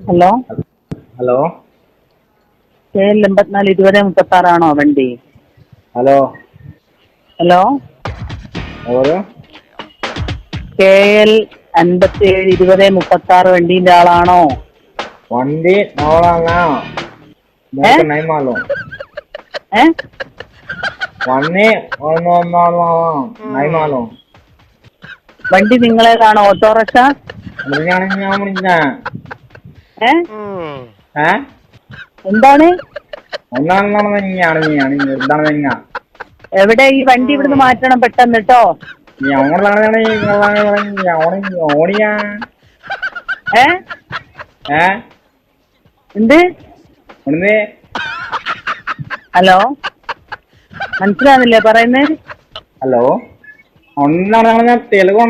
Hello, hello KL 84 20 36 വണ്ടി? Hello hello, ആര്? KL 57 20 36 വണ്ടീന്റെ ആളാണോ? വണ്ടി നോളാണ ഏ മോക്ക് നൈമാലോ ഏ വന്നി നൈമാലോ വണ്ടി നിങ്ങളേതാണോ? ഓട്ടോറിക്ഷ? ഞാൻ വിളിച്ച ഏ എന്താണ്? എന്താണ് എവിടെ? ഈ വണ്ടി ഇവിടുന്ന് മാറ്റണം പെട്ടെന്ന് ട്ടോ. ഓടിയാ ഏ എന്ത്? ഒന്ന് ഹലോ, മനസ്സിലാവുന്നില്ലേ പറയുന്നത്? ഹലോ, ഒന്നാണ് തെലുഗു